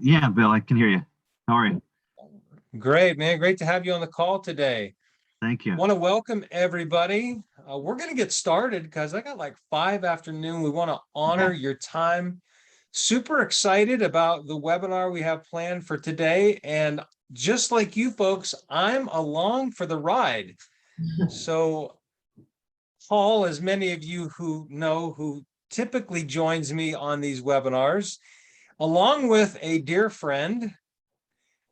Yeah, Bill, I can hear you. How are you? Great, man. Great to have you on the call today. Thank you. Want to welcome everybody. We're going to get started because I got like 5 afternoon. We want to honor your time. Super excited about the webinar we have planned for today. And just like you folks, I'm along for the ride. So Paul, as many of you who know, who typically joins me on these webinars, along with a dear friend,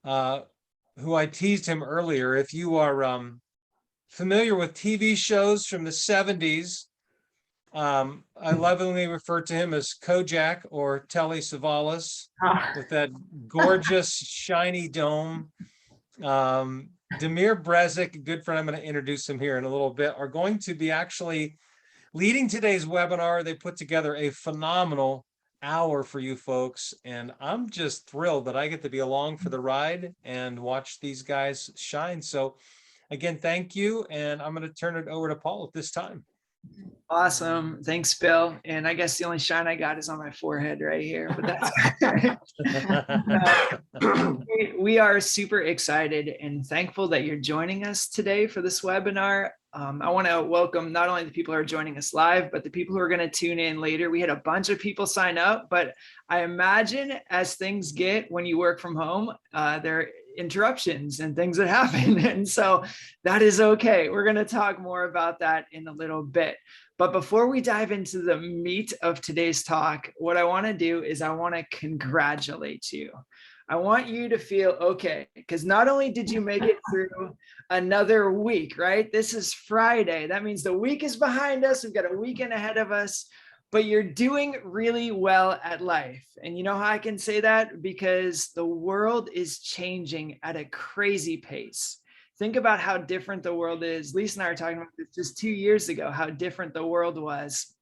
who I teased him earlier. If you are familiar with TV shows from the 70s, I lovingly refer to him as Kojak or Telly Savalas with that gorgeous shiny dome. Demir Brezik, a good friend, I'm going to introduce him here in a little bit, are going to be actually leading today's webinar. They put together a phenomenal hour for you folks, and I'm just thrilled that I get to be along for the ride and watch these guys shine. So again, thank you, and I'm going to turn it over to Paul at this time. Awesome. Thanks, Bill. And I guess the only shine I got is on my forehead right here, but that's we are super excited and thankful that you're joining us today for this webinar. I want to welcome not only the people who are joining us live, but the people who are going to tune in later. We had a bunch of people sign up, but I imagine as things get when you work from home, there are interruptions and things that happen. And so that is okay. We're going to talk more about that in a little bit. But before we dive into the meat of today's talk, what I want to do is I want to congratulate you. I want you to feel okay, because not only did you make it through another week, right? This is Friday. That means the week is behind us. We've got a weekend ahead of us, but you're doing really well at life. And you know how I can say that? Because the world is changing at a crazy pace. Think about how different the world is. Lisa and I were talking about this just 2 years ago, how different the world was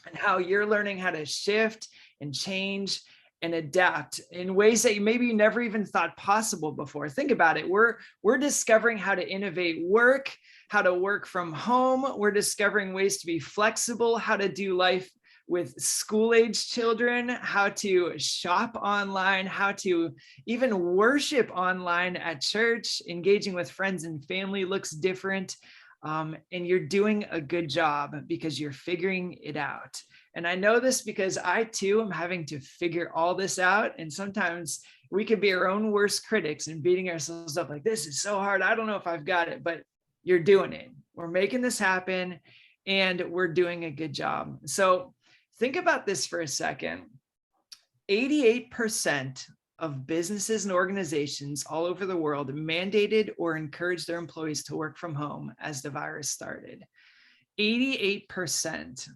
and how you're learning how to shift and change and adapt in ways that you maybe never even thought possible before. Think about it. We're discovering how to innovate work, how to work from home. We're discovering ways to be flexible, how to do life with school-age children, how to shop online, how to even worship online at church. Engaging with friends and family looks different. And you're doing a good job because you're figuring it out. And I know this because I too am having to figure all this out. And sometimes we could be our own worst critics and beating ourselves up like, this is so hard. I don't know if I've got it, but you're doing it. We're making this happen and we're doing a good job. So think about this for a second. 88% of businesses and organizations all over the world mandated or encouraged their employees to work from home as the virus started. 88%.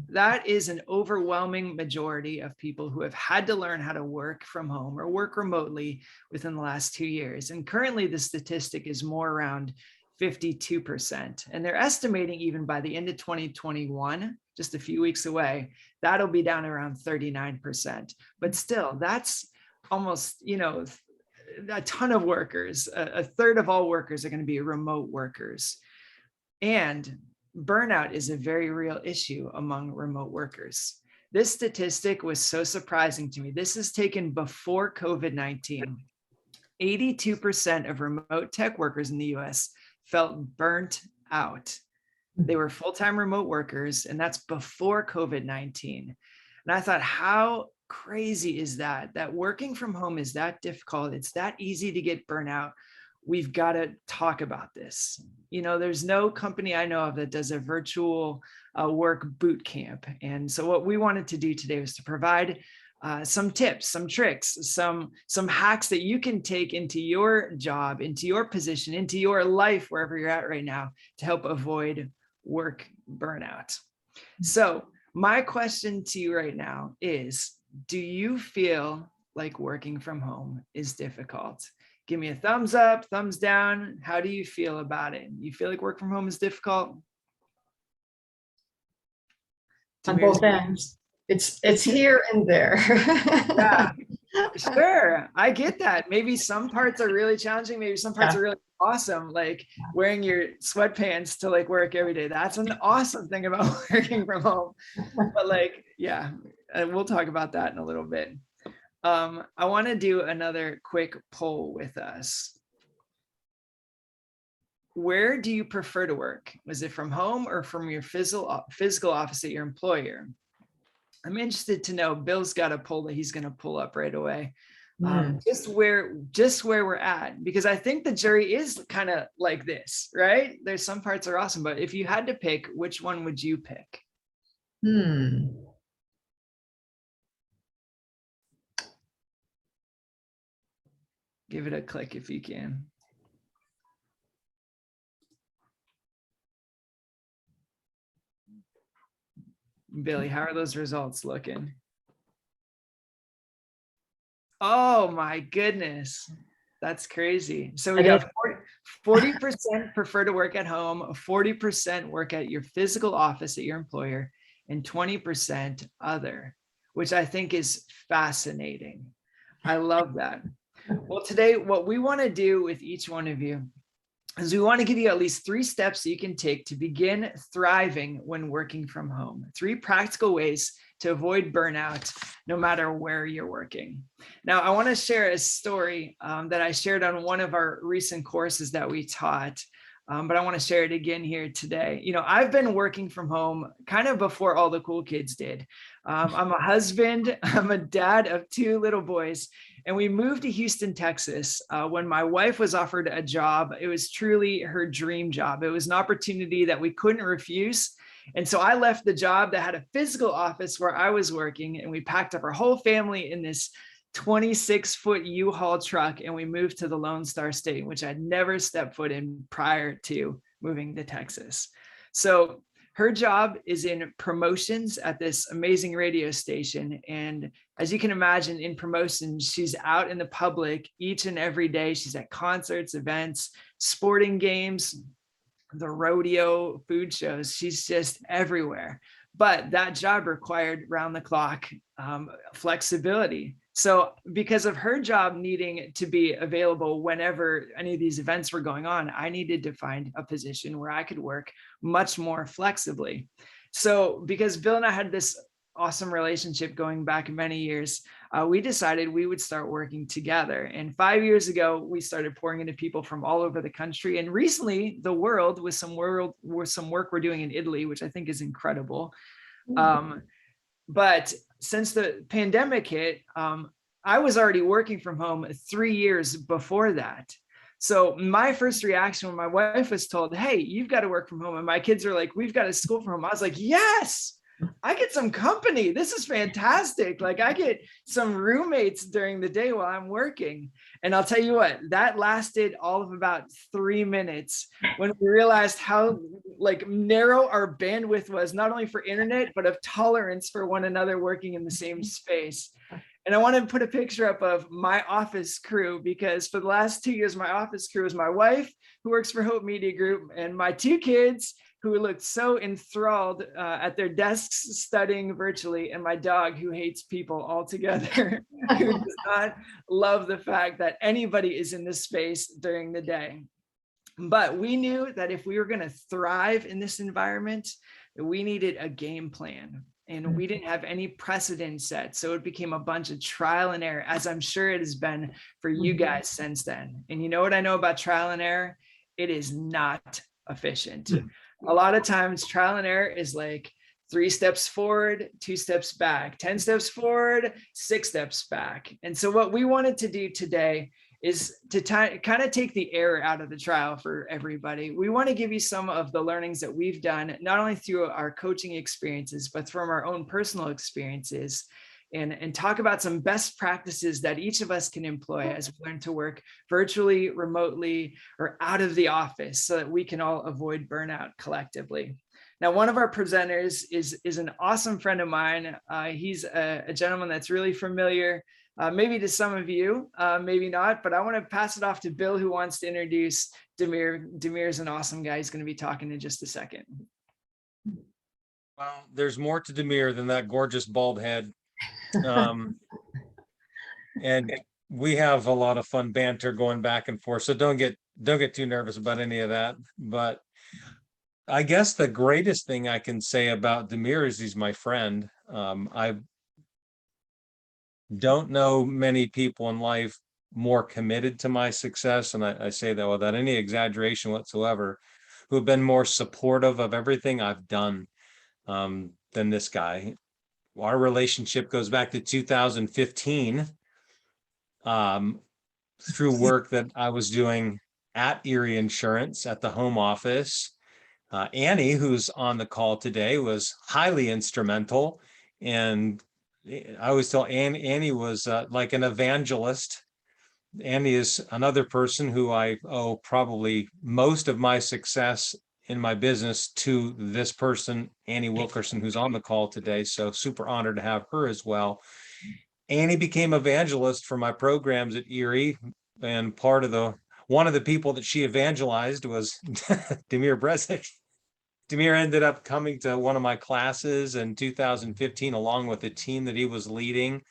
That is an overwhelming majority of people who have had to learn how to work from home or work remotely within the last 2 years. And currently the statistic is more around 52%. And they're estimating even by the end of 2021, just a few weeks away, that'll be down around 39%. But still, that's almost, a ton of workers. A third of all workers are going to be remote workers. And burnout is a very real issue among remote workers. This statistic was so surprising to me. This is taken before COVID-19. 82% of remote tech workers in the US felt burnt out. They were full-time remote workers, and that's before COVID-19. And I thought, how crazy is that? That working from home is that difficult. It's that easy to get burnout. We've got to talk about this. There's no company I know of that does a virtual work boot camp. And so what we wanted to do today was to provide some tips, some tricks, some hacks that you can take into your job, into your position, into your life, wherever you're at right now, to help avoid work burnout. So my question to you right now is, do you feel like working from home is difficult? Give me a thumbs up, thumbs down. How do you feel about it? You feel like work from home is difficult? On both ends. It's here and there. Yeah, sure. I get that. Maybe some parts are really challenging. Maybe some parts are really awesome. Like wearing your sweatpants to like work every day. That's an awesome thing about working from home. But we'll talk about that in a little bit. I want to do another quick poll with us. Where do you prefer to work? Was it from home or from your physical office at your employer? I'm interested to know. Bill's got a poll that he's going to pull up right away. Just where we're at, because I think the jury is kind of like this, right? There's some parts are awesome, but if you had to pick, which one would you pick? Give it a click if you can. Billy, how are those results looking? Oh my goodness. That's crazy. So we got 40% prefer to work at home, 40% work at your physical office at your employer, and 20% other, which I think is fascinating. I love that. Well, today, what we want to do with each one of you is we want to give you at least 3 steps you can take to begin thriving when working from home. 3 practical ways to avoid burnout, no matter where you're working. Now, I want to share a story that I shared on one of our recent courses that we taught, but I want to share it again here today. You know, I've been working from home kind of before all the cool kids did. I'm a husband, I'm a dad of 2 little boys, and we moved to Houston, Texas when my wife was offered a job. It was truly her dream job. It was an opportunity that we couldn't refuse. And so I left the job that had a physical office where I was working, and we packed up our whole family in this 26-foot U-Haul truck, and we moved to the Lone Star State, which I'd never stepped foot in prior to moving to Texas. So her job is in promotions at this amazing radio station. And as you can imagine, in promotions, she's out in the public each and every day. She's at concerts, events, sporting games, the rodeo, food shows. She's just everywhere. But that job required round the clock flexibility. So because of her job needing to be available whenever any of these events were going on, I needed to find a position where I could work much more flexibly. So because Bill and I had this awesome relationship going back many years, we decided we would start working together. And 5 years ago, we started pouring into people from all over the country, and recently the world with some work we're doing in Italy, which I think is incredible. But since the pandemic hit, I was already working from home 3 years before that. So my first reaction when my wife was told, hey, you've got to work from home, and my kids are like, we've got to school from home, I was like, yes, I get some company. This is fantastic. Like, I get some roommates during the day while I'm working. And I'll tell you what, that lasted all of about 3 minutes when we realized how like narrow our bandwidth was, not only for internet, but of tolerance for one another working in the same space. And I want to put a picture up of my office crew, because for the last 2 years, my office crew is my wife, who works for Hope Media Group, and my 2 kids, who looked so enthralled at their desks studying virtually, and my dog, who hates people altogether, who does not love the fact that anybody is in this space during the day. But we knew that if we were going to thrive in this environment, we needed a game plan. And we didn't have any precedent set. So it became a bunch of trial and error, as I'm sure it has been for you guys since then. And you know what I know about trial and error? It is not efficient. A lot of times trial and error is like 3 steps forward, 2 steps back, 10 steps forward, 6 steps back. And so what we wanted to do today is to kind of take the error out of the trial for everybody. We want to give you some of the learnings that we've done, not only through our coaching experiences, but from our own personal experiences, and talk about some best practices that each of us can employ as we learn to work virtually, remotely, or out of the office, so that we can all avoid burnout collectively. Now, one of our presenters is an awesome friend of mine. He's a gentleman that's really familiar, maybe to some of you, maybe not, but I want to pass it off to Bill, who wants to introduce Demir. Demir is an awesome guy. He's going to be talking in just a second. Well, there's more to Demir than that gorgeous bald head. And we have a lot of fun banter going back and forth, so don't get too nervous about any of that. But I guess the greatest thing I can say about Demir is he's my friend. don't know many people in life more committed to my success, and I say that without any exaggeration whatsoever, who have been more supportive of everything I've done than this guy. Our relationship goes back to 2015 through work that I was doing at Erie Insurance at the home office. Annie, who's on the call today, was highly instrumental. And I always tell Annie was like an evangelist. Annie is another person who I owe probably most of my success in my business to this person, Annie Wilkerson, who's on the call today. So super honored to have her as well. Annie became evangelist for my programs at Erie, and one of the people that she evangelized was Demir Brezek. Demir ended up coming to one of my classes in 2015 along with the team that he was leading.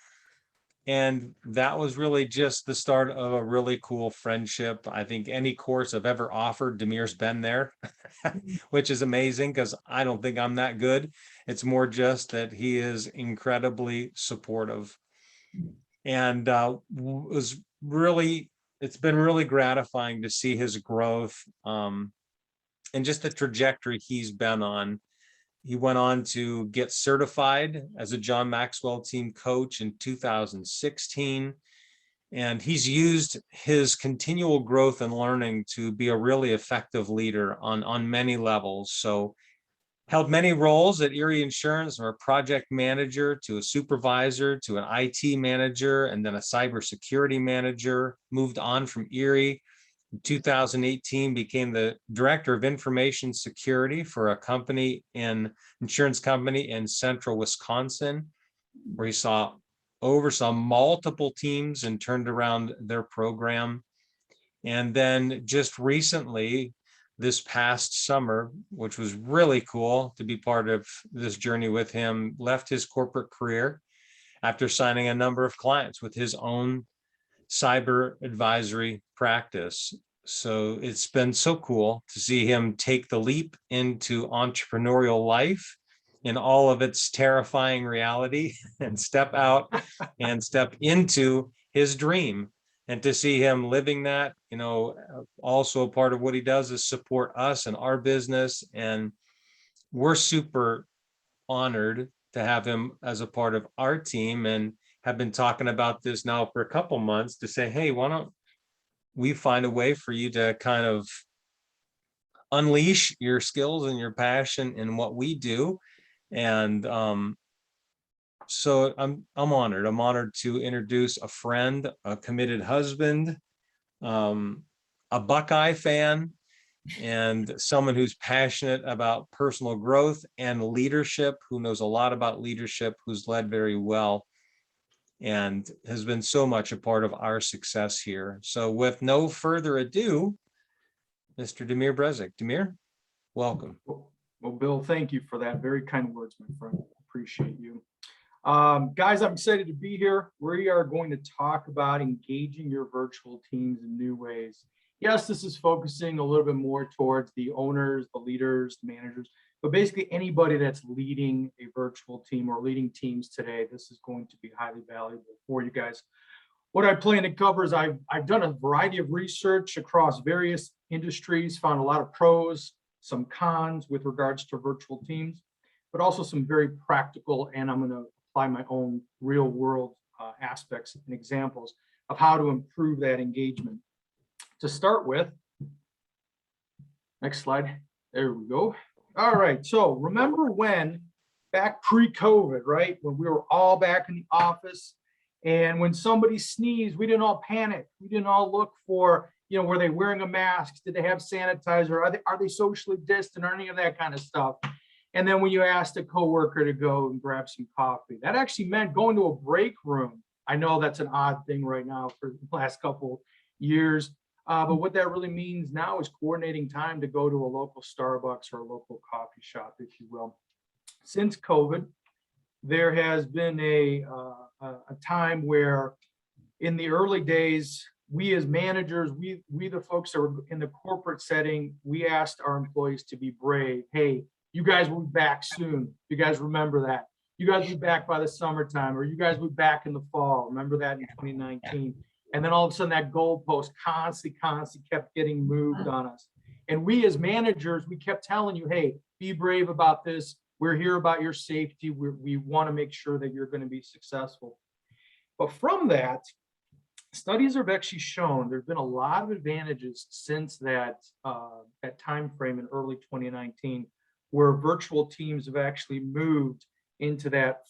And that was really just the start of a really cool friendship. I think any course I've ever offered, Demir's been there, which is amazing because I don't think I'm that good. It's more just that he is incredibly supportive. And it's been really gratifying to see his growth and just the trajectory he's been on. He went on to get certified as a John Maxwell team coach in 2016. And he's used his continual growth and learning to be a really effective leader on many levels. So held many roles at Erie Insurance, from a project manager to a supervisor to an IT manager and then a cybersecurity manager. Moved on from Erie. In 2018, became the director of information security for a insurance company in central Wisconsin, where he oversaw multiple teams and turned around their program. And then just recently, this past summer, which was really cool to be part of this journey with him, left his corporate career after signing a number of clients with his own cyber advisory practice. So it's been so cool to see him take the leap into entrepreneurial life in all of its terrifying reality and step out and step into his dream. And to see him living that, also a part of what he does is support us and our business. And we're super honored to have him as a part of our team, and have been talking about this now for a couple months to say, hey, why don't we find a way for you to kind of unleash your skills and your passion in what we do. And so I'm honored. I'm honored to introduce a friend, a committed husband, a Buckeye fan, and someone who's passionate about personal growth and leadership, who knows a lot about leadership, who's led very well, and has been so much a part of our success here. So with no further ado, Mr. Demir Brezek. Demir, welcome. Well, Bill, thank you for that. Very kind words, my friend. Appreciate you. Guys, I'm excited to be here. We are going to talk about engaging your virtual teams in new ways. Yes, this is focusing a little bit more towards the owners, the leaders, the managers, but basically anybody that's leading a virtual team or leading teams today, this is going to be highly valuable for you guys. What I plan to cover is I've done a variety of research across various industries, found a lot of pros, some cons with regards to virtual teams, but also some very practical, and I'm going to apply my own real world aspects and examples of how to improve that engagement. To start with, next slide, there we go. All right, so remember when back pre-COVID, right, when we were all back in the office, and when somebody sneezed, we didn't all panic. We didn't all look for, were they wearing a mask? Did they have sanitizer? Are they socially distant or any of that kind of stuff? And then when you asked a coworker to go and grab some coffee, that actually meant going to a break room. I know that's an odd thing right now for the last couple years, but what that really means now is coordinating time to go to a local Starbucks or a local coffee shop, if you will. Since COVID, there has been a time where in the early days, we as managers, we the folks that were in the corporate setting, we asked our employees to be brave. Hey, you guys will be back soon. You guys remember that. you guys will be back by the summertime, or you guys will be back in the fall. Remember that in 2019. And then all of a sudden that goalpost constantly kept getting moved on us. And we as managers, we kept telling you, hey, be brave about this. We're here about your safety. We want to make sure that you're going to be successful. But from that, studies have actually shown there's been a lot of advantages since that time frame in early 2019, where virtual teams have actually moved into that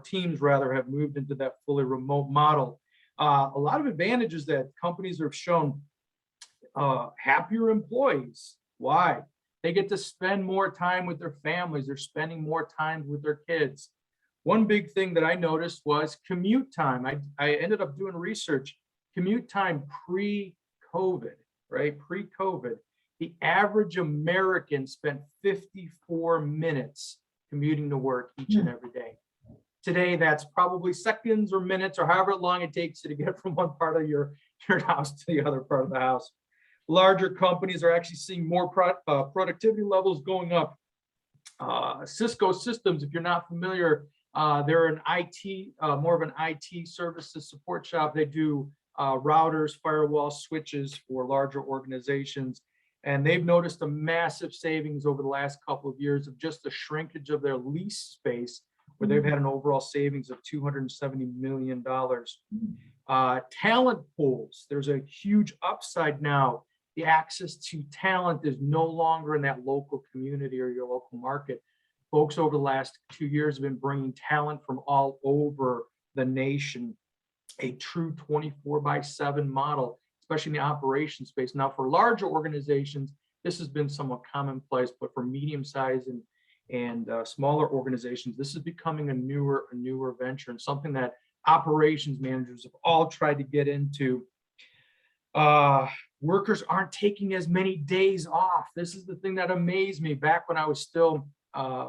teams rather have moved into that fully remote model. A lot of advantages that companies have shown. Happier employees. Why? They get to spend more time with their families. They're spending more time with their kids. One big thing that I noticed was commute time. I ended up doing research. Commute time pre-COVID, right? Pre-COVID, the average American spent 54 minutes commuting to work each and every day. Today, that's probably seconds or minutes or however long it takes you to get from one part of your house to the other part of the house. Larger companies are actually seeing more productivity levels going up. Cisco Systems, if you're not familiar, they're an IT, more of an IT services support shop. They do routers, firewall switches for larger organizations. And they've noticed a massive savings over the last couple of years of just the shrinkage of their lease space, where they've had an overall savings of $270 million. Talent pools, there's a huge upside now. The access to talent is no longer in that local community or your local market. Folks over the last 2 years have been bringing talent from all over the nation, a true 24/7 model, especially in the operations space. Now, for larger organizations, this has been somewhat commonplace, but for medium-sized and smaller organizations, this is becoming a newer venture and something that operations managers have all tried to get into. Workers aren't taking as many days off. This is the thing that amazed me back when I was still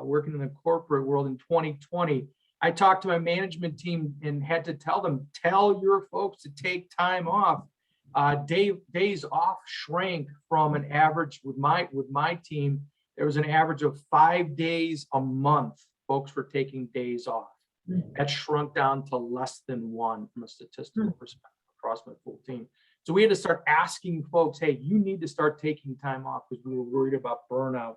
working in the corporate world in 2020. I talked to my management team and had to tell them, tell your folks to take time off. Days off shrank from an average with my team. There was an average of 5 days a month folks were taking days off. That shrunk down to less than one from a statistical perspective across my full team. So we had to start asking folks, hey, you need to start taking time off because we were worried about burnout.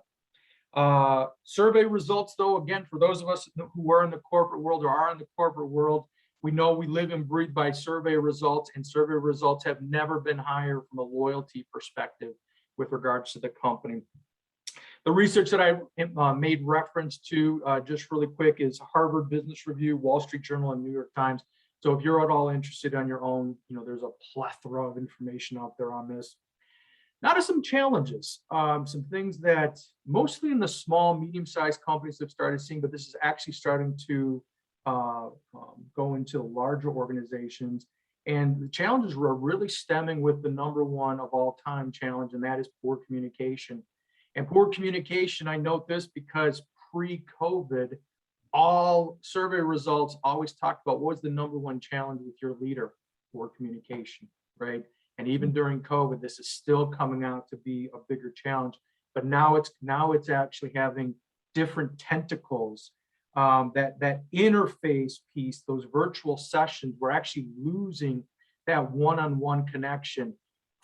Survey results, though, again, for those of us who are in the corporate world or are in the corporate world, we know we live and breathe by survey results, and survey results have never been higher from a loyalty perspective with regards to the company. The research that I made reference to just really quick is Harvard Business Review, Wall Street Journal, and New York Times. So if you're at all interested on your own, there's a plethora of information out there on this. Now to some challenges, some things that mostly in the small, medium-sized companies have started seeing, but this is actually starting to go into larger organizations. And the challenges were really stemming with the number one of all time challenge, and that is poor communication. And poor communication, I note this because pre-COVID, all survey results always talked about what was the number one challenge with your leader? Poor communication, right? And even during COVID, this is still coming out to be a bigger challenge. But now it's actually having different tentacles. That interface piece, those virtual sessions, we're actually losing that one-on-one connection.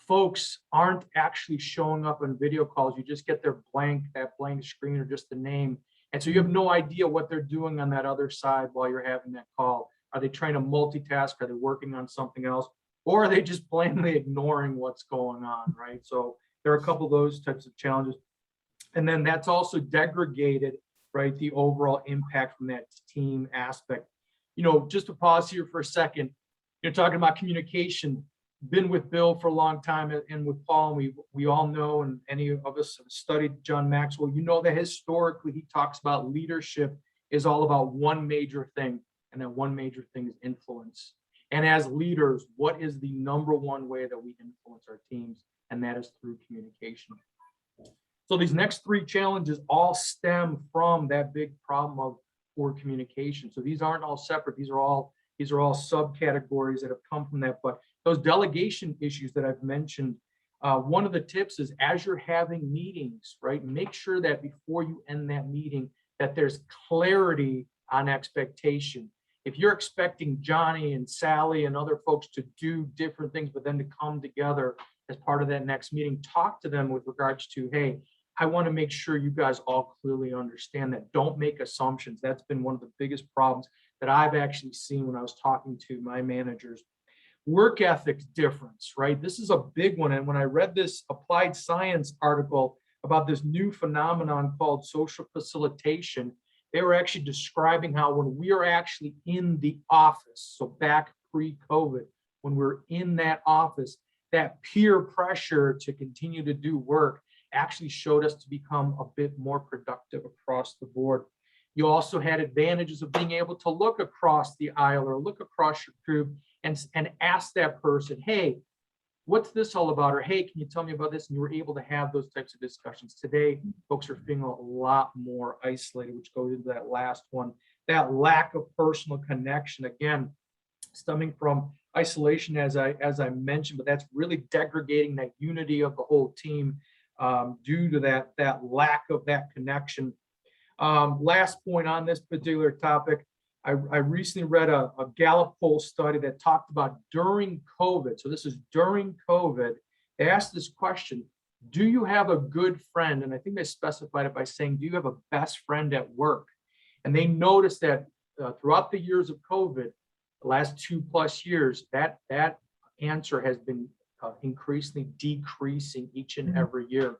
Folks aren't actually showing up on video calls. You just get that blank screen or just the name. And so you have no idea what they're doing on that other side while you're having that call. Are they trying to multitask? Are they working on something else? Or are they just blatantly ignoring what's going on, right? So there are a couple of those types of challenges. And then that's also degraded, right, the overall impact from that team aspect. Just to pause here for a second, you're talking about communication. Been with Bill for a long time and with Paul, and we all know, and any of us have studied John Maxwell, that historically he talks about leadership is all about one major thing, and that one major thing is influence. And as leaders, what is the number one way that we influence our teams? And that is through communication. So these next three challenges all stem from that big problem of poor communication. So these aren't all separate. These are all subcategories that have come from that. But those delegation issues that I've mentioned, one of the tips is as you're having meetings, right, make sure that before you end that meeting, that there's clarity on expectation. If you're expecting Johnny and Sally and other folks to do different things, but then to come together as part of that next meeting, talk to them with regards to, hey, I want to make sure you guys all clearly understand that. Don't make assumptions. That's been one of the biggest problems that I've actually seen when I was talking to my managers. Work ethic difference, right? This is a big one. And when I read this applied science article about this new phenomenon called social facilitation, they were actually describing how when we are actually in the office, so back pre-COVID, when we're in that office, that peer pressure to continue to do work actually showed us to become a bit more productive across the board. You also had advantages of being able to look across the aisle or look across your group and ask that person, hey, what's this all about? Or, hey, can you tell me about this? And you were able to have those types of discussions. Today, folks are feeling a lot more isolated, which goes into that last one, that lack of personal connection. Again, stemming from isolation, as I mentioned, but that's really degrading that unity of the whole team due to that lack of that connection. Last point on this particular topic, I recently read a Gallup poll study that talked about during COVID. So this is during COVID. They asked this question, do you have a good friend? And I think they specified it by saying, do you have a best friend at work? And they noticed that throughout the years of COVID, the last 2+ years, that answer has been increasingly decreasing each and every year.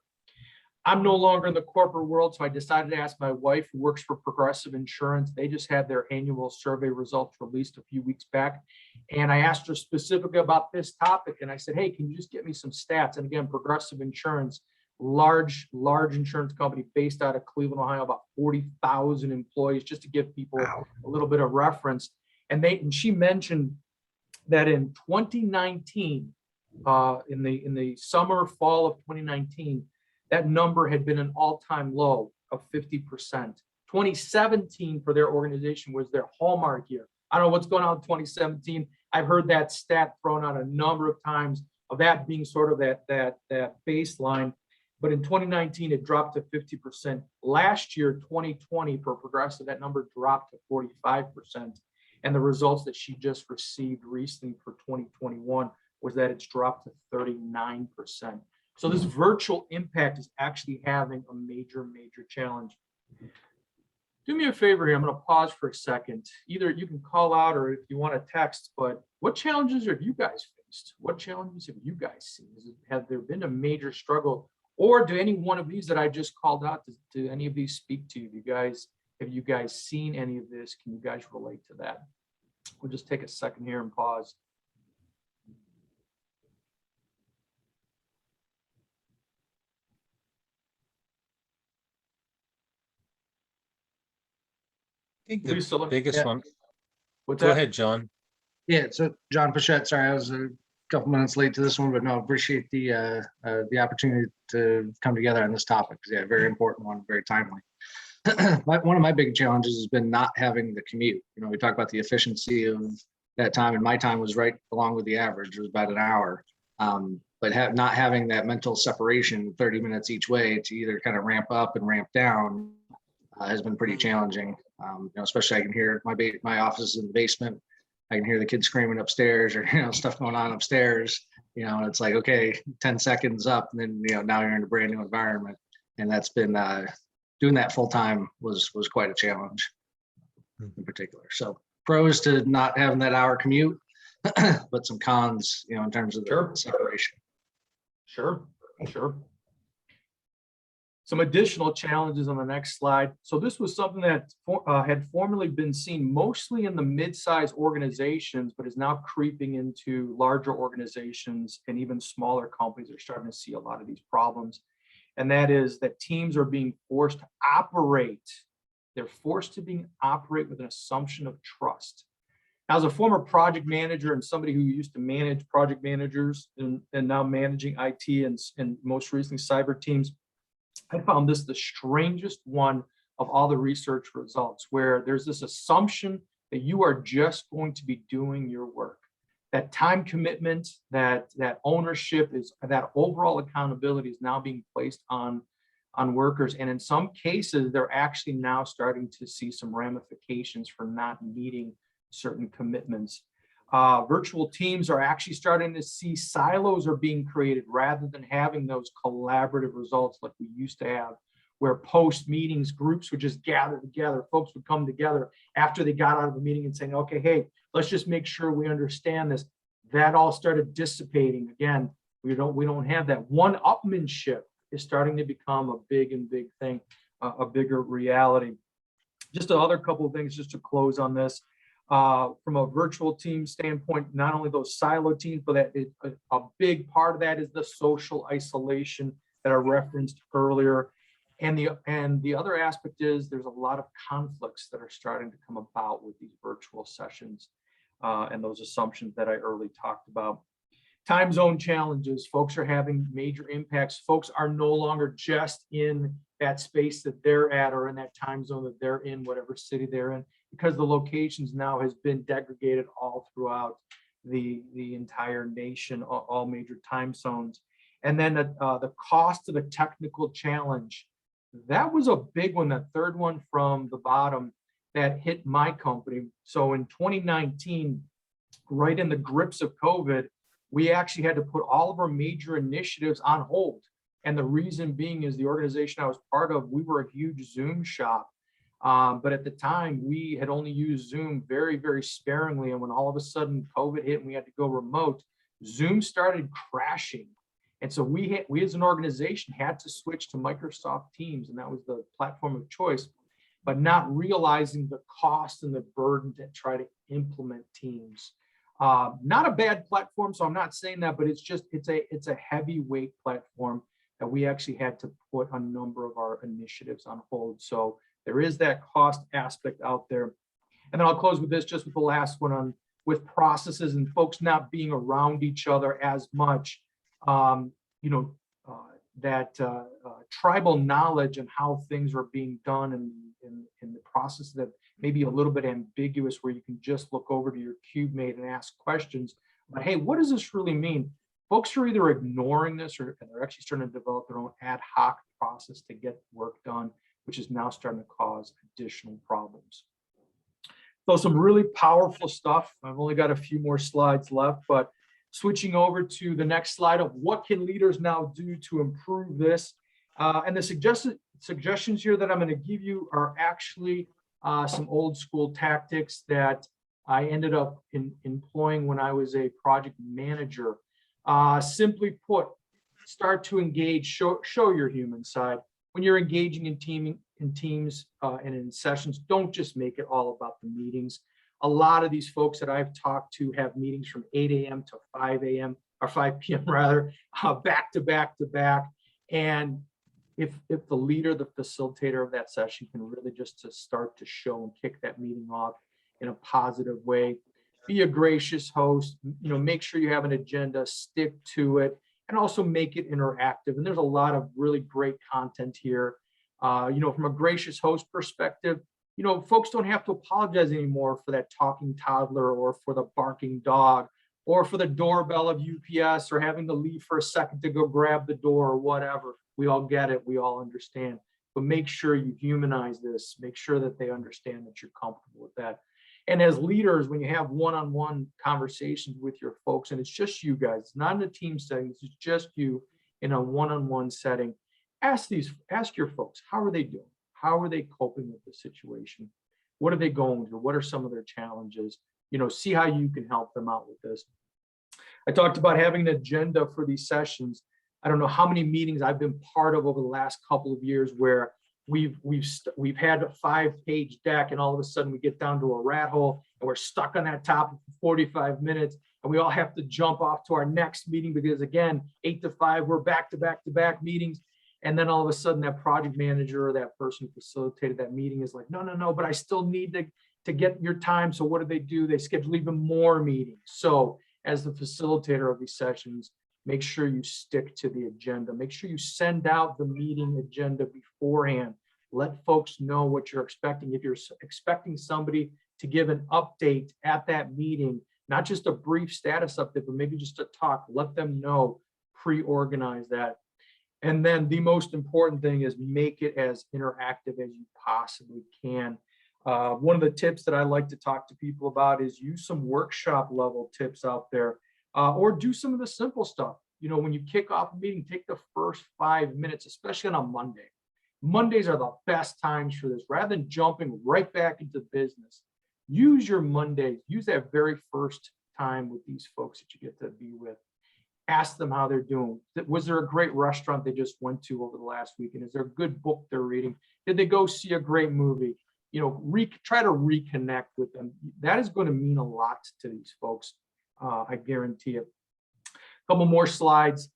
I'm no longer in the corporate world, so I decided to ask my wife, who works for Progressive Insurance. They just had their annual survey results released a few weeks back. And I asked her specifically about this topic. And I said, hey, can you just get me some stats? And again, Progressive Insurance, large insurance company based out of Cleveland, Ohio, about 40,000 employees, just to give people a little bit of reference. And she mentioned that in 2019, in the summer, fall of 2019, that number had been an all-time low of 50%. 2017 for their organization was their hallmark year. I don't know what's going on in 2017. I've heard that stat thrown out a number of times of that being sort of that baseline. But in 2019, it dropped to 50%. Last year, 2020, for Progressive, that number dropped to 45%. And the results that she just received recently for 2021 was that it's dropped to 39%. So this virtual impact is actually having a major challenge. Do me a favor here. I'm going to pause for a second. Either you can call out or if you want to text, but what challenges have you guys faced? What challenges have you guys seen? Have there been a major struggle? Or do any one of these that I just called out, do any of these speak to you? Have you guys seen any of this? Can you guys relate to that? We'll just take a second here and pause. I think the Lisa, biggest one. What's Go that? ahead, John. Yeah, so John Pichette, sorry, I was a couple minutes late to this one, but no, appreciate the opportunity to come together on this topic. Yeah, very important one, very timely. One of my big challenges has been not having the commute. You know, we talk about the efficiency of that time, and my time was right along with the average. It was about an hour. But not having that mental separation, 30 minutes each way to either kind of ramp up and ramp down has been pretty challenging. You know, especially I can hear my office is in the basement. I can hear the kids screaming upstairs, or stuff going on upstairs. And it's like, okay, 10 seconds up, and then now you're in a brand new environment, and that's been doing that full time was quite a challenge in particular. So pros to not having that hour commute, but some cons, in terms of the separation. Sure. Some additional challenges on the next slide. So this was something that had formerly been seen mostly in the mid-sized organizations, but is now creeping into larger organizations, and even smaller companies are starting to see a lot of these problems. And that is that teams are being forced to operate. They're forced to operate with an assumption of trust. Now, as a former project manager and somebody who used to manage project managers and now managing IT and most recently cyber teams, I found this the strangest one of all the research results, where there's this assumption that you are just going to be doing your work. That time commitment, that ownership, that overall accountability is now being placed on on workers. And in some cases, they're actually now starting to see some ramifications for not meeting certain commitments. Virtual teams are actually starting to see silos are being created rather than having those collaborative results like we used to have, where post meetings groups would just gather together. Folks would come together after they got out of the meeting and saying, okay, hey, let's just make sure we understand this. That all started dissipating. Again, we don't have that. One-upmanship is starting to become a big thing, a bigger reality. Just another couple of things just to close on this. From a virtual team standpoint, not only those silo teams, but a big part of that is the social isolation that I referenced earlier. And the other aspect is there's a lot of conflicts that are starting to come about with these virtual sessions and those assumptions that I earlier talked about. Time zone challenges, folks are having major impacts. Folks are no longer just in that space that they're at or in that time zone that they're in, whatever city they're in, because the locations now has been degraded all throughout the entire nation, all major time zones. And then the cost of a technical challenge, that was a big one, that third one from the bottom that hit my company. So in 2019, right in the grips of COVID, we actually had to put all of our major initiatives on hold. And the reason being is the organization I was part of, we were a huge Zoom shop. But at the time, we had only used Zoom very, very sparingly. And when all of a sudden COVID hit and we had to go remote, Zoom started crashing. And so we as an organization had to switch to Microsoft Teams, and that was the platform of choice, but not realizing the cost and the burden to try to implement Teams. Not a bad platform, so I'm not saying that, but it's a heavyweight platform that we actually had to put a number of our initiatives on hold. So there is that cost aspect out there. And then I'll close with this, just with the last one with processes and folks not being around each other as much. That tribal knowledge and how things are being done in the process that maybe a little bit ambiguous, where you can just look over to your cube mate and ask questions. But hey, what does this really mean? Folks are either ignoring this or they're actually starting to develop their own ad hoc process to get work done, which is now starting to cause additional problems. So some really powerful stuff. I've only got a few more slides left, but switching over to the next slide of what can leaders now do to improve this. And the suggestions here that I'm going to give you are actually some old school tactics that I ended up employing when I was a project manager. Simply put, start to engage, show your human side. When you're engaging in teams and in sessions, don't just make it all about the meetings. A lot of these folks that I've talked to have meetings from 8 a.m. to 5 a.m. or 5 p.m. rather, back to back to back. And if the leader, the facilitator of that session can really just to start to show and kick that meeting off in a positive way, be a gracious host, make sure you have an agenda, stick to it, and also make it interactive. And there's a lot of really great content here. From a gracious host perspective, folks don't have to apologize anymore for that talking toddler or for the barking dog or for the doorbell of UPS or having to leave for a second to go grab the door or whatever. We all get it. We all understand. But make sure you humanize this. Make sure that they understand that you're comfortable with that. And as leaders, when you have one-on-one conversations with your folks, and it's just you guys, it's not in a team setting, it's just you in a one-on-one setting, ask your folks, how are they doing? How are they coping with the situation? What are they going through? What are some of their challenges? See how you can help them out with this. I talked about having an agenda for these sessions. I don't know how many meetings I've been part of over the last couple of years where we've had a 5-page deck and all of a sudden we get down to a rat hole and we're stuck on that topic for 45 minutes and we all have to jump off to our next meeting because again, 8 to 5, we're back to back to back meetings. And then all of a sudden that project manager or that person who facilitated that meeting is like, no, but I still need to get your time. So what do? They schedule even more meetings. So as the facilitator of these sessions, make sure you stick to the agenda. Make sure you send out the meeting agenda beforehand. Let folks know what you're expecting. If you're expecting somebody to give an update at that meeting, not just a brief status update, but maybe just a talk, let them know, pre-organize that. And then the most important thing is make it as interactive as you possibly can. One of the tips that I like to talk to people about is use some workshop level tips out there, or do some of the simple stuff. You know, when you kick off a meeting, take the first 5 minutes, especially on a Monday. Mondays are the best times for this. Rather than jumping right back into business, use your Mondays, use that very first time with these folks that you get to be with. Ask them how they're doing. Was there a great restaurant they just went to over the last weekend? Is there a good book they're reading? Did they go see a great movie? You know, try to reconnect with them. That is going to mean a lot to these folks. I guarantee it. A couple more slides.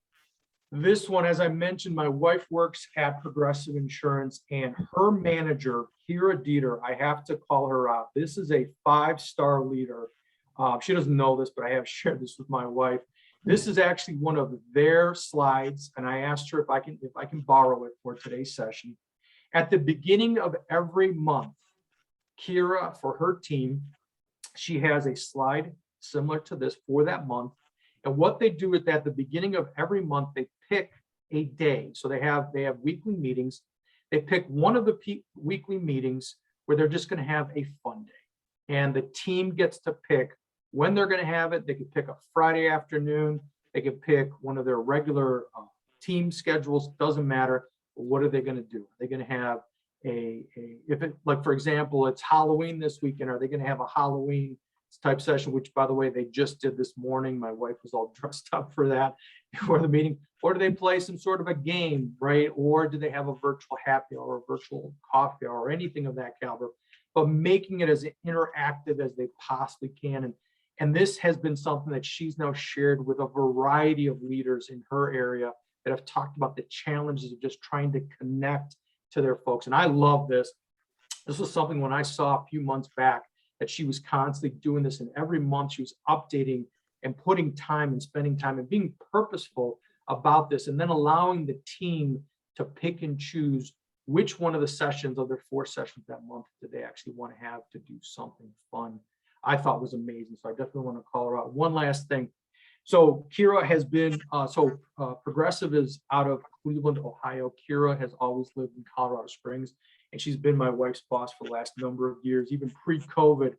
This one, as I mentioned, my wife works at Progressive Insurance, and her manager, Kira Dieter, I have to call her out. This is a 5-star leader. She doesn't know this, but I have shared this with my wife. This is actually one of their slides, and I asked her if I can borrow it for today's session. At the beginning of every month, Kira, for her team, she has a slide similar to this for that month. And what they do is at the beginning of every month, they pick a day. So they have weekly meetings. They pick one of the weekly meetings where they're just going to have a fun day. And the team gets to pick when they're going to have it. They could pick a Friday afternoon. They could pick one of their regular team schedules. Doesn't matter. But what are they going to do? Are they going to have if it, like, for example, it's Halloween this weekend, are they going to have a Halloween type session, which, by the way, they just did this morning. My wife was all dressed up for that before the meeting. Or do they play some sort of a game, right? Or do they have a virtual happy hour or a virtual coffee hour or anything of that caliber? But making it as interactive as they possibly can. And this has been something that she's now shared with a variety of leaders in her area that have talked about the challenges of just trying to connect to their folks. And I love this. This was something when I saw a few months back that she was constantly doing this, and every month she was updating and putting time and spending time and being purposeful about this, and then allowing the team to pick and choose which one of the sessions of their 4 sessions that month did they actually want to have to do something fun. I thought was amazing. So I definitely want to call her out. One last thing. So Kira has been, Progressive is out of Cleveland, Ohio. Kira has always lived in Colorado Springs, and she's been my wife's boss for the last number of years, even pre-COVID.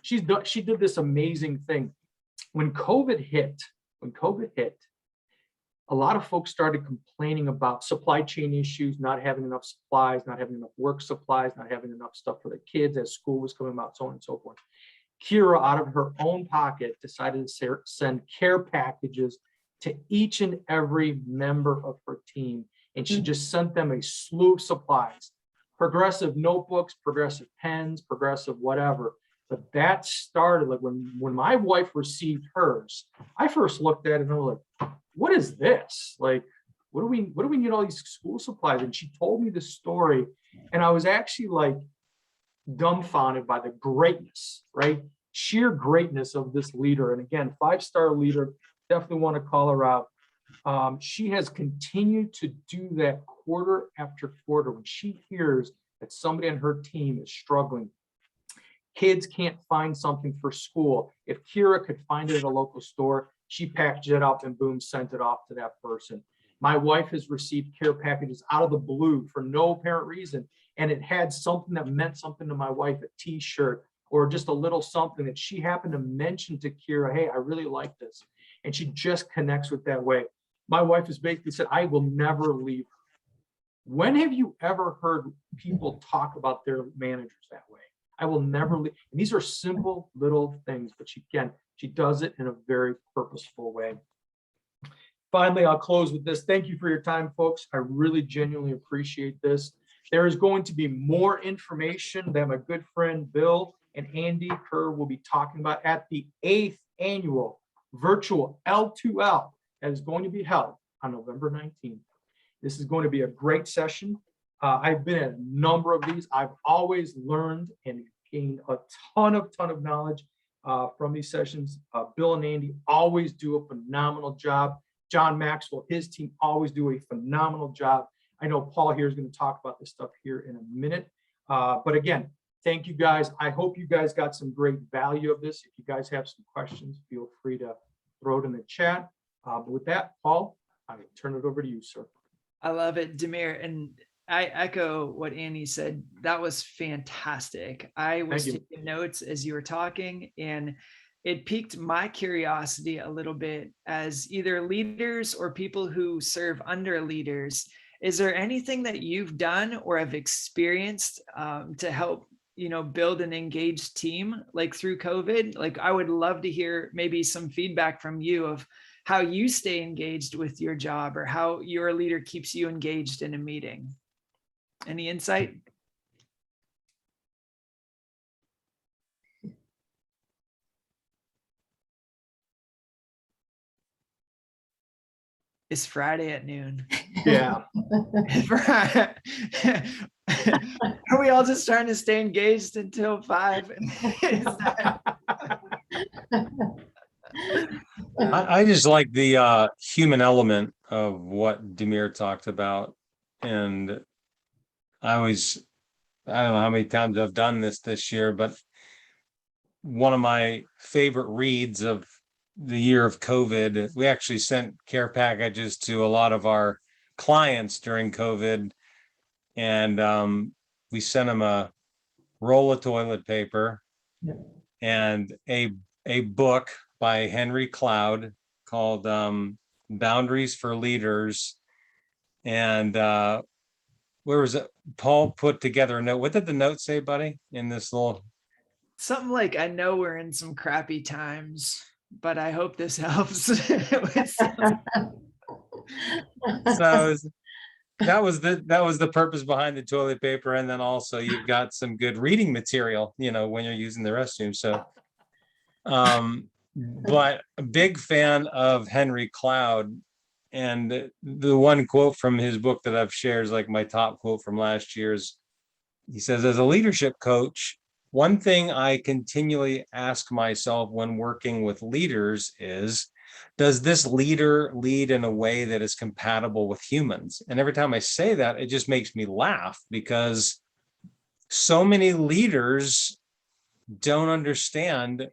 She did this amazing thing. When COVID hit, a lot of folks started complaining about supply chain issues, not having enough supplies, not having enough work supplies, not having enough stuff for the kids as school was coming out, so on and so forth. Kira, out of her own pocket, decided to send care packages to each and every member of her team. And she just sent them a slew of supplies, Progressive notebooks, Progressive pens, Progressive whatever. But that started, like, when my wife received hers, I first looked at it and I was like, what is this? Like, what do we need all these school supplies? And she told me the story, and I was actually like dumbfounded by the greatness, right? Sheer greatness of this leader. And again, 5-star leader, definitely want to call her out. She has continued to do that quarter after quarter. When she hears that somebody on her team is struggling, kids can't find something for school. If Kira could find it at a local store, she packaged it up and boom, sent it off to that person. My wife has received care packages out of the blue for no apparent reason. And it had something that meant something to my wife, a t-shirt or just a little something that she happened to mention to Kira, hey, I really like this. And she just connects with that way. My wife has basically said, I will never leave her. When have you ever heard people talk about their managers that way? I will never leave. And these are simple little things, but she does it in a very purposeful way. Finally, I'll close with this. Thank you for your time, folks. I really genuinely appreciate this. There is going to be more information that my good friend Bill and Andy Kerr will be talking about at the 8th annual virtual L2L that is going to be held on November 19th. This is going to be a great session. I've been at a number of these. I've always learned and gained a ton of knowledge from these sessions. Bill and Andy always do a phenomenal job. John Maxwell, his team always do a phenomenal job. I know Paul here is going to talk about this stuff here in a minute. But again, thank you guys. I hope you guys got some great value of this. If you guys have some questions, feel free to throw it in the chat. But with that, Paul, I turn it over to you, sir. I love it, Demir. And I echo what Annie said. That was fantastic. I was Thank you. taking notes as you were talking, and it piqued my curiosity a little bit as either leaders or people who serve under leaders. Is there anything that you've done or have experienced to help, build an engaged team like through COVID? Like, I would love to hear maybe some feedback from you of how you stay engaged with your job or how your leader keeps you engaged in a meeting. Any insight? It's Friday at noon. Yeah. Are we all just trying to stay engaged until 5? I just like the human element of what Demir talked about. And I don't know how many times I've done this year, but one of my favorite reads of the year of COVID, we actually sent care packages to a lot of our clients during COVID. And we sent them a roll of toilet paper and a book by Henry Cloud called Boundaries for Leaders. And where was it? Paul put together a note. What did the note say, buddy, in this little? Something like, I know we're in some crappy times, but I hope this helps. So that was the purpose behind the toilet paper. And then also you've got some good reading material, when you're using the restroom. So but a big fan of Henry Cloud. And the one quote from his book that I've shared is like my top quote from last year's. He says, as a leadership coach, one thing I continually ask myself when working with leaders is, does this leader lead in a way that is compatible with humans? And every time I say that, it just makes me laugh because so many leaders don't understand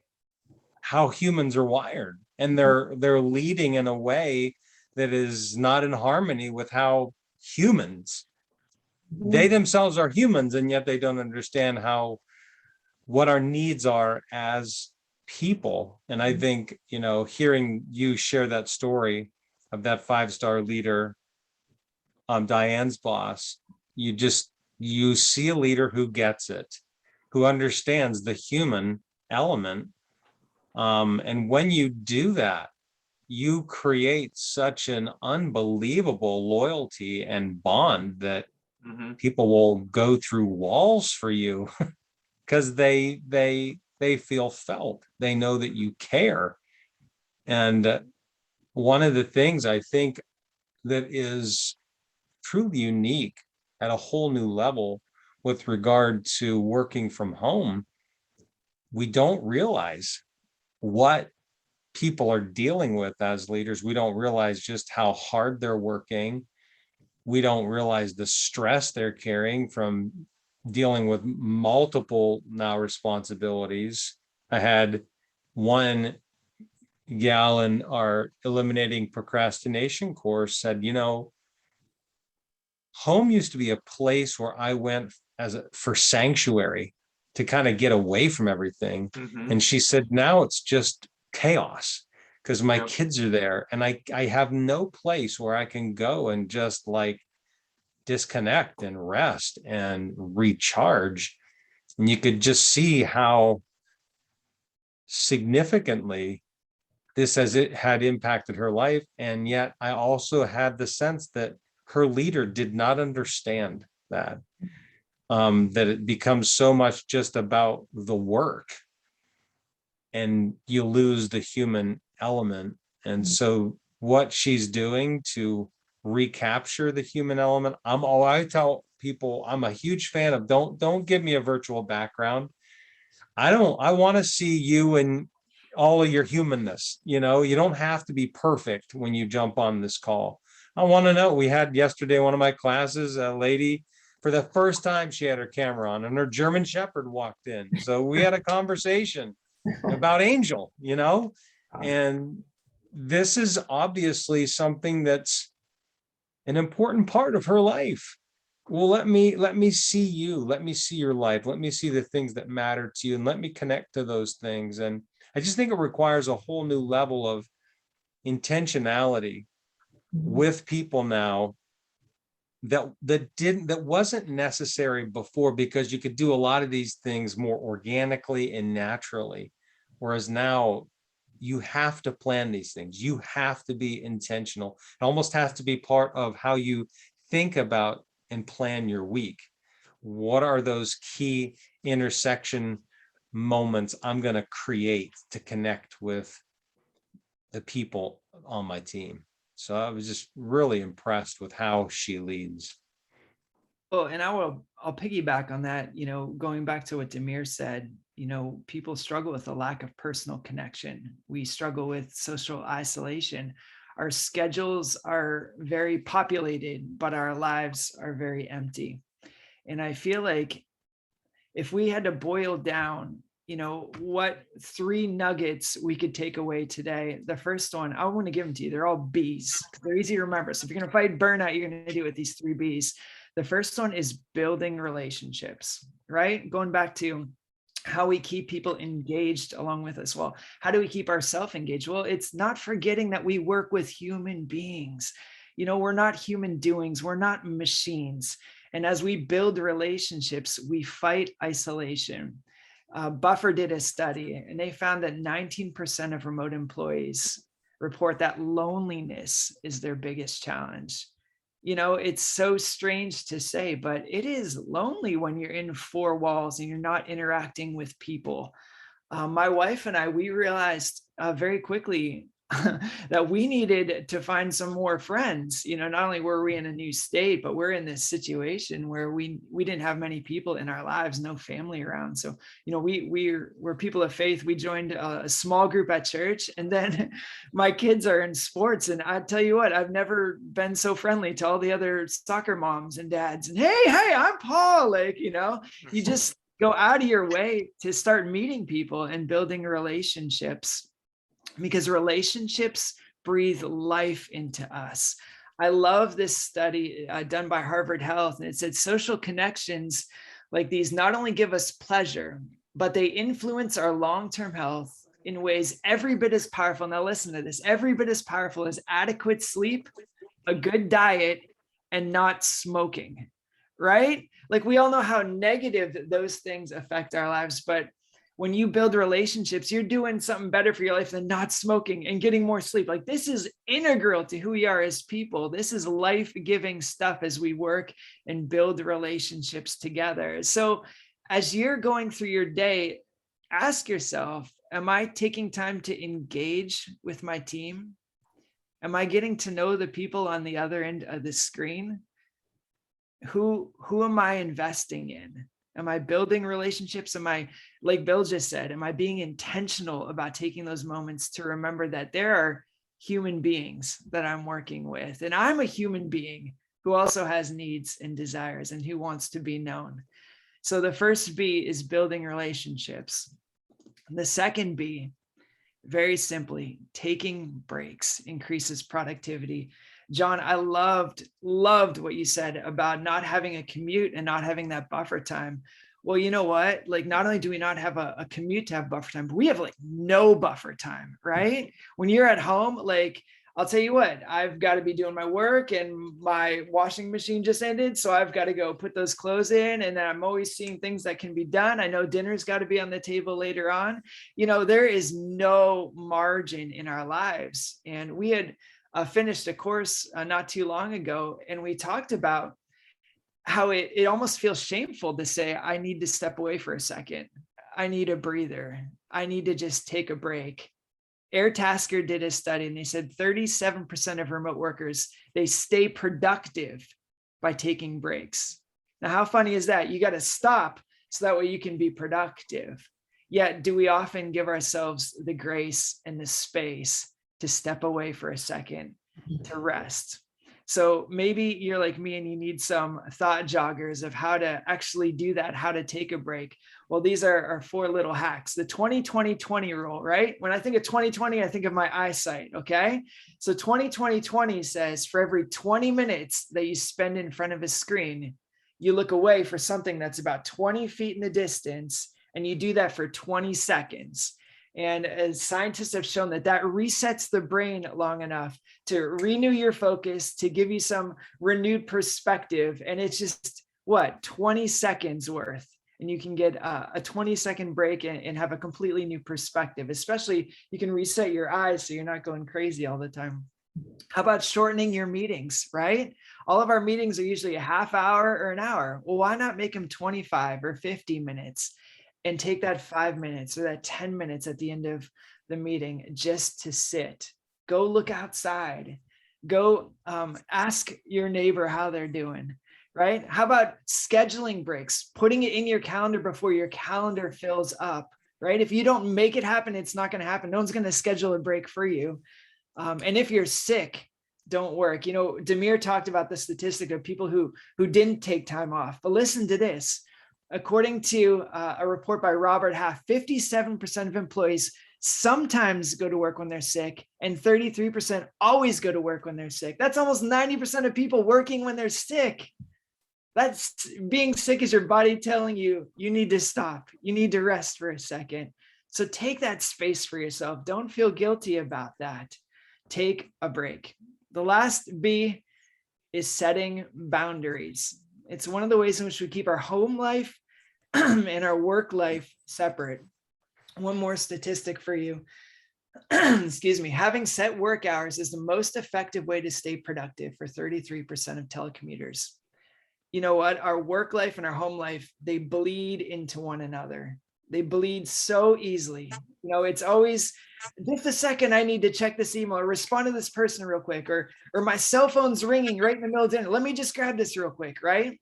how humans are wired, and they're leading in a way that is not in harmony with how humans, they themselves are humans, and yet they don't understand what our needs are as people. And I think, hearing you share that story of that 5-star leader, Diane's boss, you see a leader who gets it, who understands the human element. And when you do that, you create such an unbelievable loyalty and bond that people will go through walls for you because they feel felt. They know that you care. And one of the things I think that is truly unique at a whole new level with regard to working from home, we don't realize what people are dealing with as leaders. We don't realize just how hard they're working. We don't realize the stress they're carrying from dealing with multiple now responsibilities. I had one gal in our Eliminating Procrastination course said, home used to be a place where I went for sanctuary to kind of get away from everything. And she said, now it's just chaos because my kids are there and I have no place where I can go and just like disconnect and rest and recharge. And you could just see how significantly this had impacted her life. And yet I also had the sense that her leader did not understand that it becomes so much just about the work and you lose the human element. And so what she's doing to recapture the human element, I tell people, I'm a huge fan of don't give me a virtual background. I want to see you and all of your humanness. You don't have to be perfect when you jump on this call. I want to know. We had yesterday, one of my classes, a lady, for the first time, she had her camera on and her German Shepherd walked in. So we had a conversation about Angel, and this is obviously something that's an important part of her life. Well, let me see you, let me see your life, let me see the things that matter to you, and let me connect to those things. And I just think it requires a whole new level of intentionality with people now that wasn't necessary before, because you could do a lot of these things more organically and naturally, whereas now you have to plan these things. You have to be intentional. It almost has to be part of how you think about and plan your week. What are those key intersection moments I'm going to create to connect with the people on my team? So I was just really impressed with how she leads. Oh, and I'll piggyback on that, going back to what Demir said, people struggle with a lack of personal connection. We struggle with social isolation. Our schedules are very populated, but our lives are very empty. And I feel like if we had to boil down, what 3 nuggets we could take away today, the first one, I want to give them to you. They're all B's because they're easy to remember. So if you're going to fight burnout, you're going to do it with these 3 B's. The first one is building relationships, right? Going back to how we keep people engaged along with us. Well, how do we keep ourselves engaged? Well, it's not forgetting that we work with human beings. We're not human doings. We're not machines. And as we build relationships, we fight isolation. Buffer did a study and they found that 19% of remote employees report that loneliness is their biggest challenge. It's so strange to say, but it is lonely when you're in 4 walls and you're not interacting with people. My wife and I, we realized very quickly that we needed to find some more friends. Not only were we in a new state, but we're in this situation where we didn't have many people in our lives, no family around. So, we're people of faith. We joined a small group at church, and then my kids are in sports. And I tell you what, I've never been so friendly to all the other soccer moms and dads. And hey, I'm Paul. You just go out of your way to start meeting people and building relationships, because relationships breathe life into us. I love this study done by Harvard Health, and it said social connections like these not only give us pleasure, but they influence our long-term health in ways every bit as powerful. Now listen to this, every bit as powerful as adequate sleep, a good diet, and not smoking, right? Like we all know how negative those things affect our lives, but when you build relationships, you're doing something better for your life than not smoking and getting more sleep. Like this is integral to who we are as people. This is life-giving stuff as we work and build relationships together. So as you're going through your day, ask yourself, am I taking time to engage with my team? Am I getting to know the people on the other end of the screen? Who am I investing in? Am I building relationships? Am I, like Bill just said, am I being intentional about taking those moments to remember that there are human beings that I'm working with, and I'm a human being who also has needs and desires and who wants to be known. So the first B is building relationships. The second B, very simply, taking breaks increases productivity. John, I loved what you said about not having a commute and not having that buffer time. Well, you know what? Like, not only do we not have a commute to have buffer time, but we have like no buffer time, right? When you're at home, like, I'll tell you what, I've got to be doing my work and my washing machine just ended. So I've got to go put those clothes in, and then I'm always seeing things that can be done. I know dinner's got to be on the table later on. There is no margin in our lives. And we had finished a course not too long ago, and we talked about how it almost feels shameful to say, I need to step away for a second. I need a breather. I need to just take a break. Airtasker did a study, and they said 37% of remote workers, they stay productive by taking breaks. Now, how funny is that? You got to stop so that way you can be productive. Yet, do we often give ourselves the grace and the space to step away for a second, to rest? So maybe you're like me and you need some thought joggers of how to actually do that, how to take a break. Well, these are our 4 little hacks. The 20-20-20 rule, right? When I think of 2020, I think of my eyesight, okay? So 20-20-20 says for every 20 minutes that you spend in front of a screen, you look away for something that's about 20 feet in the distance, and you do that for 20 seconds. And as scientists have shown that resets the brain long enough to renew your focus, to give you some renewed perspective. And it's just, 20 seconds worth. And you can get a 20-second break and have a completely new perspective. Especially, you can reset your eyes so you're not going crazy all the time. How about shortening your meetings, right? All of our meetings are usually a half hour or an hour. Well, why not make them 25 or 50 minutes and take that 5 minutes or that 10 minutes at the end of the meeting just to sit? Go look outside. Go ask your neighbor how they're doing, right? How about scheduling breaks, putting it in your calendar before your calendar fills up, right? If you don't make it happen, it's not going to happen. No one's going to schedule a break for you. And if you're sick, don't work. You know, Demir talked about the statistic of people who didn't take time off. But listen to this. According to a report by Robert Half, 57% of employees sometimes go to work when they're sick, and 33% always go to work when they're sick. That's almost 90% of people working when they're sick. That's being sick is your body telling you, you need to stop. You need to rest for a second. So take that space for yourself. Don't feel guilty about that. Take a break. The last B is setting boundaries. It's one of the ways in which we keep our home life and our work life separate. One more statistic for you. Excuse me. Having set work hours is the most effective way to stay productive for 33% of telecommuters. You know what? Our work life and our home life, they bleed into one another. They bleed so easily. You know, it's always just a second, I need to check this email or respond to this person real quick, or my cell phone's ringing right in the middle of dinner. Let me just grab this real quick, right?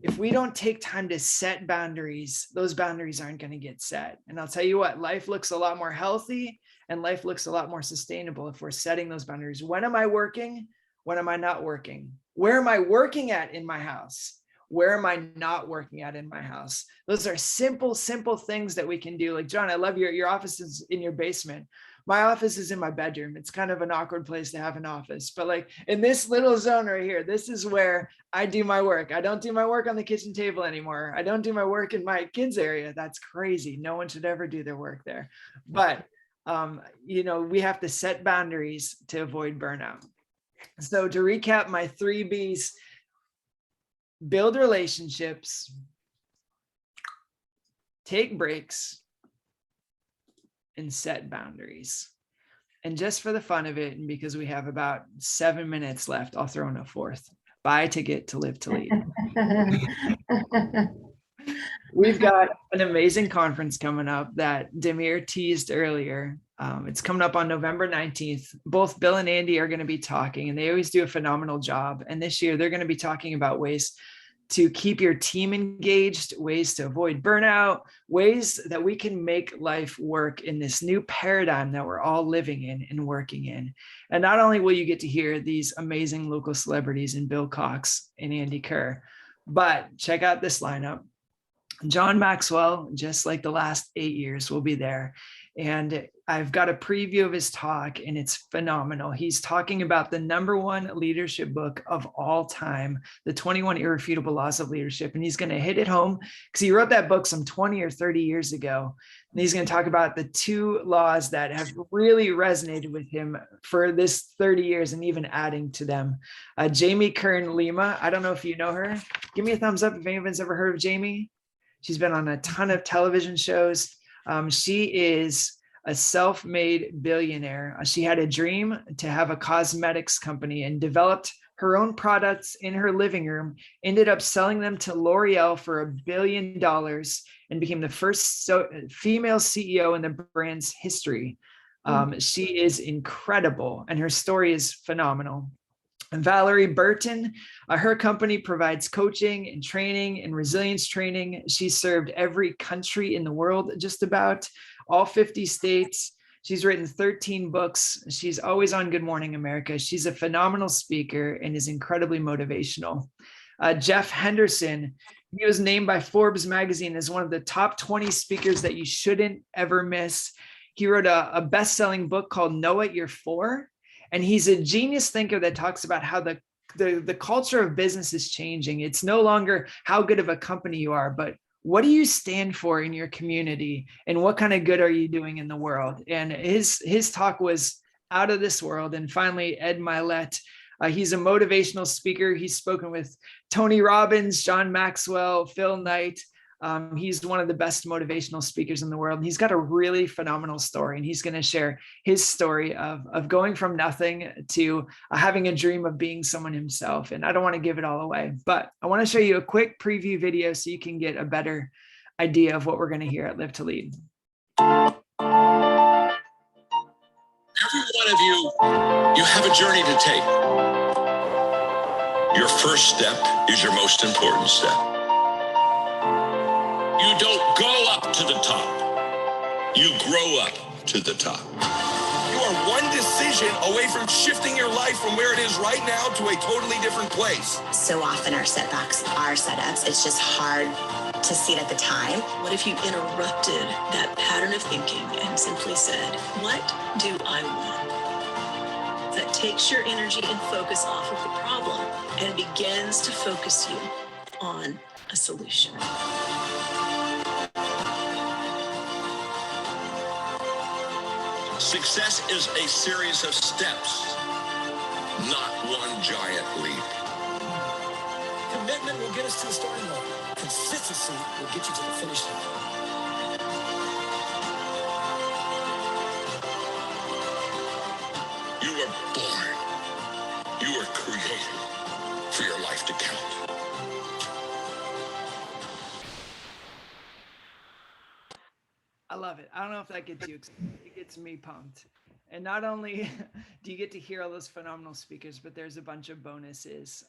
If we don't take time to set boundaries, those boundaries aren't going to get set. And I'll tell you what, life looks a lot more healthy and life looks a lot more sustainable if we're setting those boundaries. When am I working? When am I not working? Where am I working at in my house? Where am I not working at in my house? Those are simple things that we can do. Like, John, I love your office is in your basement. My office is in my bedroom. It's kind of an awkward place to have an office, but like in this little zone right here, this is where I do my work. I don't do my work on the kitchen table anymore. I don't do my work in my kids' area. That's crazy. No one should ever do their work there. But, you know, we have to set boundaries to avoid burnout. So to recap my 3 B's, build relationships, take breaks, and set boundaries. And just for the fun of it, and because we have about 7 minutes left, I'll throw in a 4th. Buy a ticket to Live to Lead. We've got an amazing conference coming up that Demir teased earlier. It's coming up on November 19th. Both Bill and Andy are going to be talking, and they always do a phenomenal job. And this year, they're going to be talking about ways to keep your team engaged, ways to avoid burnout, ways that we can make life work in this new paradigm that we're all living in and working in. And not only will you get to hear these amazing local celebrities in Bill Cox and Andy Kerr, but check out this lineup. John Maxwell, just like the last 8 years, will be there. And I've got a preview of his talk, and it's phenomenal. He's talking about the #1 leadership book of all time, The 21 Irrefutable Laws of Leadership. And he's going to hit it home because he wrote that book some 20 or 30 years ago. And he's going to talk about the 2 laws that have really resonated with him for this 30 years and even adding to them. Jamie Kern Lima, I don't know if you know her. Give me a thumbs up if anyone's ever heard of Jamie. She's been on a ton of television shows. She is a self-made billionaire. She had a dream to have a cosmetics company and developed her own products in her living room, ended up selling them to L'Oreal for $1 billion and became the first female CEO in the brand's history. She is incredible and her story is phenomenal. And Valerie Burton, her company provides coaching and training and resilience training. She's served every country in the world, just about all 50 states. She's written 13 books. She's always on Good Morning America. She's a phenomenal speaker and is incredibly motivational. Jeff Henderson, he was named by Forbes magazine as one of the top 20 speakers that you shouldn't ever miss. He wrote a best-selling book called Know What You're For. And he's a genius thinker that talks about how the culture of business is changing. It's no longer how good of a company you are, but what do you stand for in your community and what kind of good are you doing in the world? And his talk was out of this world. And finally, Ed Milet, he's a motivational speaker. He's spoken with Tony Robbins, John Maxwell, Phil Knight. He's one of the best motivational speakers in the world. He's got a really phenomenal story, and he's going to share his story of going from nothing to having a dream of being someone himself. And I don't want to give it all away, but I want to show you a quick preview video so you can get a better idea of what we're going to hear at Live to Lead. Every one of you have a journey to take. Your first step is your most important step. You don't go up to the top. You grow up to the top. You are one decision away from shifting your life from where it is right now to a totally different place. So often our setbacks are setups. It's just hard to see it at the time. What if you interrupted that pattern of thinking and simply said, what do I want? That takes your energy and focus off of the problem and begins to focus you on a solution. Success is a series of steps, not one giant leap. Commitment will get us to the starting line. Consistency will get you to the finish line. You were born. You were created for your life to count. I love it. I don't know if that gets you excited. It gets me pumped. And not only do you get to hear all those phenomenal speakers, but there's a bunch of bonuses.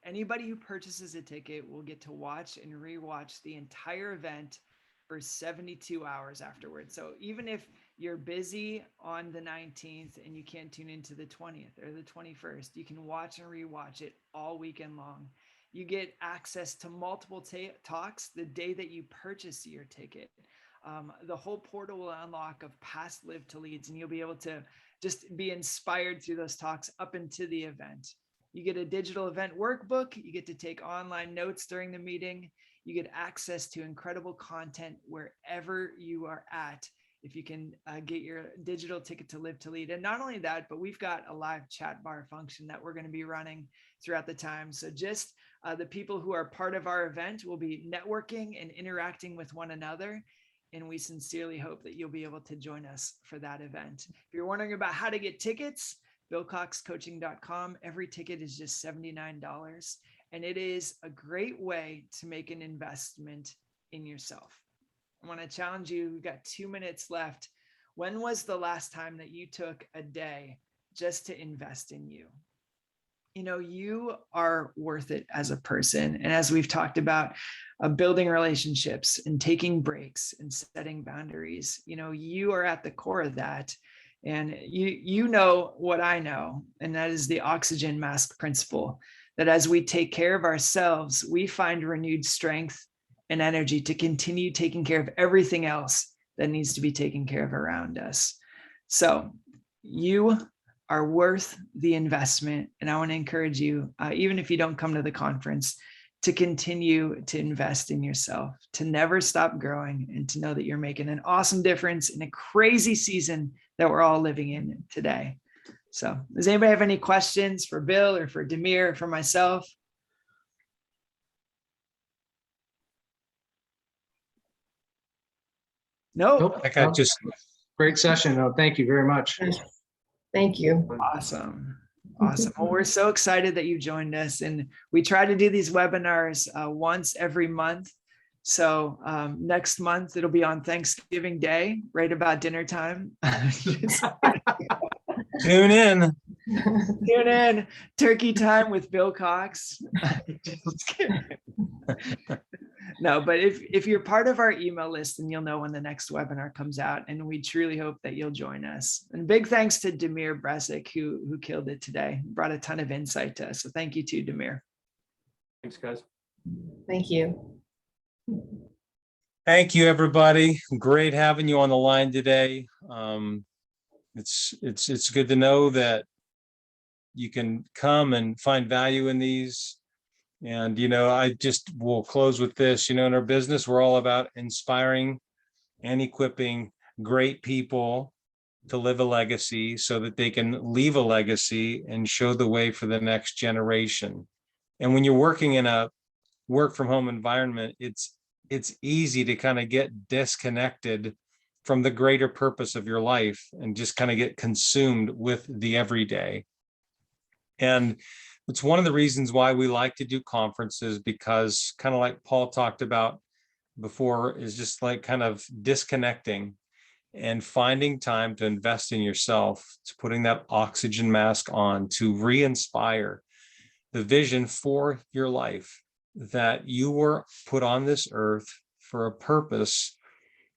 Anybody who purchases a ticket will get to watch and rewatch the entire event for 72 hours afterwards. So even if you're busy on the 19th and you can't tune into the 20th or the 21st, you can watch and rewatch it all weekend long. You get access to multiple talks the day that you purchase your ticket. The whole portal will unlock of past Live to Leads, and you'll be able to just be inspired through those talks up into the event. You get a digital event workbook. You get to take online notes during the meeting. You get access to incredible content wherever you are at if you can get your digital ticket to Live to Lead. And not only that, but we've got a live chat bar function that we're going to be running throughout the time. So just the people who are part of our event will be networking and interacting with one another. And we sincerely hope that you'll be able to join us for that event. If you're wondering about how to get tickets, BillCoxCoaching.com. Every ticket is just $79. And it is a great way to make an investment in yourself. I want to challenge you. We've got 2 minutes left. When was the last time that you took a day just to invest in you? You know, you are worth it as a person. And as we've talked about, building relationships and taking breaks and setting boundaries, you know, you are at the core of that. And you know what I know, and that is the oxygen mask principle, that as we take care of ourselves, we find renewed strength and energy to continue taking care of everything else that needs to be taken care of around us. So you are worth the investment. And I want to encourage you, even if you don't come to the conference, to continue to invest in yourself, to never stop growing, and to know that you're making an awesome difference in a crazy season that we're all living in today. So does anybody have any questions for Bill or for Demir or for myself? Nope. Like I just Great session. No, thank you very much. Thank you. Awesome. Awesome. Well, we're so excited that you joined us, and we try to do these webinars once every month. So next month, it'll be on Thanksgiving Day, right about dinner time. tune in. Tune in, turkey time with Bill Cox. Just kidding. No, but if you're part of our email list, then you'll know when the next webinar comes out, and we truly hope that you'll join us. And big thanks to Demir Bresic, who killed it today, brought a ton of insight to us. So thank you to Demir. Thanks, guys. Thank you. Thank you, everybody. Great having you on the line today. It's good to know that you can come and find value in these. And, I just will close with this, in our business, we're all about inspiring and equipping great people to live a legacy so that they can leave a legacy and show the way for the next generation. And when you're working in a work from home environment, it's easy to kind of get disconnected from the greater purpose of your life and just kind of get consumed with the everyday. And it's one of the reasons why we like to do conferences, because kind of like Paul talked about before, is just like kind of disconnecting and finding time to invest in yourself, to putting that oxygen mask on, to re-inspire the vision for your life, that you were put on this earth for a purpose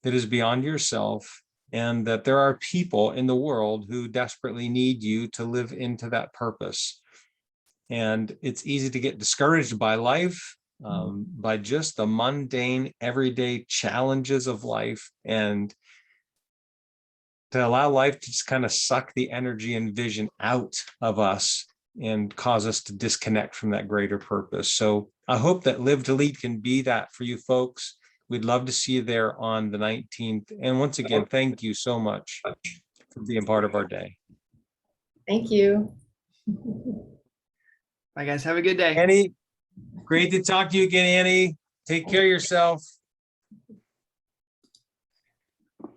that is beyond yourself, and that there are people in the world who desperately need you to live into that purpose. And it's easy to get discouraged by life, by just the mundane, everyday challenges of life, and to allow life to just kind of suck the energy and vision out of us and cause us to disconnect from that greater purpose. So I hope that Live to Lead can be that for you folks. We'd love to see you there on the 19th. And once again, thank you so much for being part of our day. Thank you. Bye, guys. Have a good day. Annie, great to talk to you again, Annie. Take care of yourself.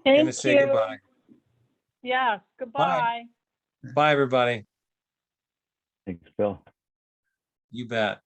Thank Say you. goodbye. Yeah, goodbye. Bye, everybody. Thanks, Bill. You bet.